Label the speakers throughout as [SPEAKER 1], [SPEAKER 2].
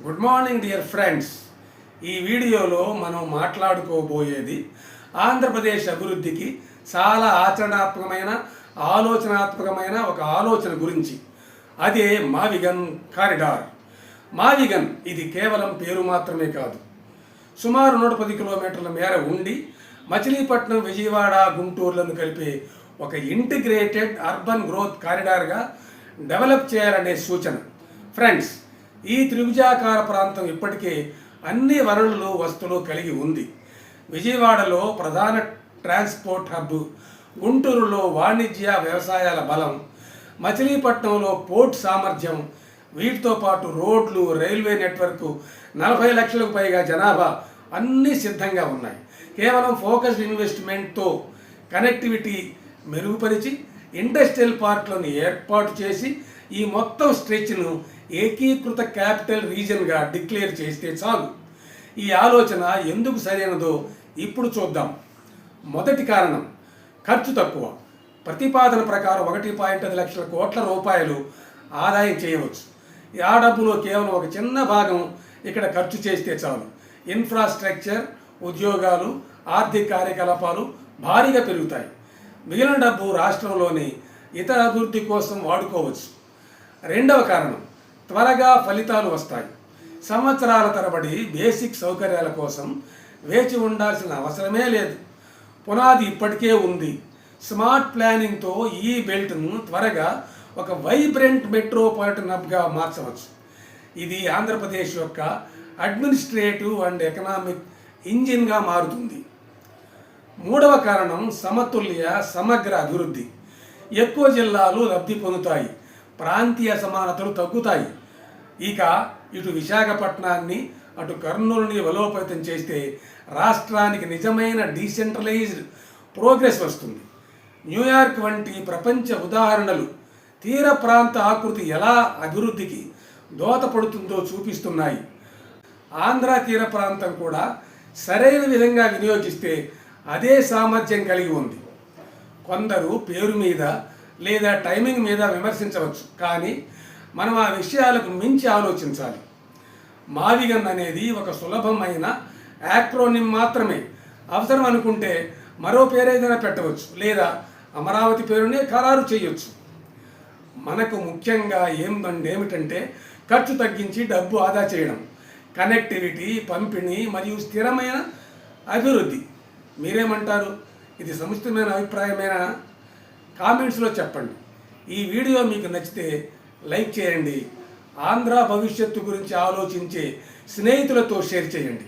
[SPEAKER 1] Good morning dear friends. ఈ వీడియోలో మనం మాట్లాడుకోబోయేది ఆంధ్రప్రదేశ్ అభివృద్ధికి చాలా ఆలోచనాత్మకమైన ఒక ఆలోచన గురించి. అదే మావిగన్ కారిడార్. మావిగన్ ఇది కేవలం పేరు మాత్రమే కాదు. సుమారు 110 కిలోమీటర్ల మేర ఉండి మచిలీపట్నం, విజయవాడ, గుంటూరులను కలిపే ఒక ఇంటిగ్రేటెడ్ అర్బన్ గ్రోత్ కారిడార్గా డెవలప్ చేయాలనే సూచన. ఫ్రెండ్స్, ఈ త్రిభుజాకార ప్రాంతం ఇప్పటికే అన్ని వనరులు, వస్తువులు కలిగి ఉంది. విజయవాడలో ప్రధాన ట్రాన్స్పోర్ట్ హబ్, గుంటూరులో వాణిజ్య వ్యవసాయాల బలం, మచిలీపట్నంలో పోర్ట్ సామర్థ్యం, వీటితో పాటు రోడ్లు, రైల్వే నెట్వర్క్, 40 లక్షలకు పైగా జనాభా అన్నీ సిద్ధంగా ఉన్నాయి. కేవలం ఫోకస్డ్ ఇన్వెస్ట్మెంట్తో కనెక్టివిటీ మెరుగుపరిచి ఇండస్ట్రియల్ పార్క్లను ఏర్పాటు చేసి ఈ మొత్తం స్ట్రెచ్ను ఏకీకృత క్యాపిటల్ రీజన్గా డిక్లేర్ చేస్తే చాలు. ఈ ఆలోచన ఎందుకు సరైనదో ఇప్పుడు చూద్దాం. మొదటి కారణం, ఖర్చు తక్కువ. ప్రతిపాదన ప్రకారం 1.5 లక్షల కోట్ల రూపాయలు ఆదాయం చేయవచ్చు. ఆ డబ్బులో కేవలం ఒక చిన్న భాగం ఇక్కడ ఖర్చు చేస్తే చాలు. ఇన్ఫ్రాస్ట్రక్చర్, ఉద్యోగాలు, ఆర్థిక కార్యకలాపాలు భారీగా పెరుగుతాయి. మిగిలిన డబ్బు రాష్ట్రంలోని ఇతర అభివృద్ధి కోసం వాడుకోవచ్చు. రెండవ కారణం, త్వరగా ఫలితాలు వస్తాయి. సంవత్సరాల తరబడి బేసిక్ సౌకర్యాల కోసం వేచి ఉండాల్సిన అవసరమే లేదు. పునాది ఇప్పటికే ఉంది. స్మార్ట్ ప్లానింగ్తో ఈ బెల్ట్ను త్వరగా ఒక వైబ్రెంట్ మెట్రోపాలిటన్ హబ్గా మార్చవచ్చు. ఇది ఆంధ్రప్రదేశ్ యొక్క అడ్మినిస్ట్రేటివ్ అండ్ ఎకనామిక్ ఇంజిన్గా మారుతుంది. మూడవ కారణం, సమతుల్య సమగ్ర అభివృద్ధి. ఎక్కువ జిల్లాలు లబ్ధి పొందుతాయి, ప్రాంతీయ సమానతలు తగ్గుతాయి. ఇక ఇటు విశాఖపట్నాన్ని, అటు కర్నూలుని బలోపేతం చేస్తే రాష్ట్రానికి నిజమైన డీసెంట్రలైజ్డ్ ప్రోగ్రెస్ వస్తుంది. న్యూయార్క్ వంటి ప్రపంచ ఉదాహరణలు తీర ప్రాంత ఆకృతి ఎలా అభివృద్ధికి దోహదపడుతుందో చూపిస్తున్నాయి. ఆంధ్ర తీర ప్రాంతం కూడా సరైన విధంగా వినియోగిస్తే అదే సామర్థ్యం కలిగి ఉంది. కొందరు పేరు మీద లేదా టైమింగ్ మీద విమర్శించవచ్చు, కానీ మనం ఆ విషయాలకు మించి ఆలోచించాలి. మావిగన్ అనేది ఒక సులభమైన యాక్రోనిమ్ మాత్రమే. అవసరం అనుకుంటే మరో పేరేదైనా పెట్టవచ్చు, లేదా అమరావతి పేరునే ఖరారు చేయొచ్చు. మనకు ముఖ్యంగా ఏమిటంటే ఖర్చు తగ్గించి డబ్బు ఆదా చేయడం, కనెక్టివిటీ, పంపిణీ మరియు స్థిరమైన అభివృద్ధి. మీరేమంటారు? ఇది సముచితమైన అభిప్రాయమేనా? కామెంట్స్లో చెప్పండి. ఈ వీడియో మీకు నచ్చితే లైక్ చేయండి. ఆంధ్ర భవిష్యత్తు గురించి ఆలోచించే స్నేహితులతో షేర్ చేయండి.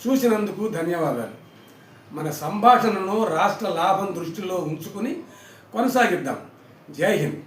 [SPEAKER 1] చూసినందుకు ధన్యవాదాలు. మన సంభాషణను రాష్ట్ర లాభం దృష్టిలో ఉంచుకుని కొనసాగిద్దాం. జై హింద్.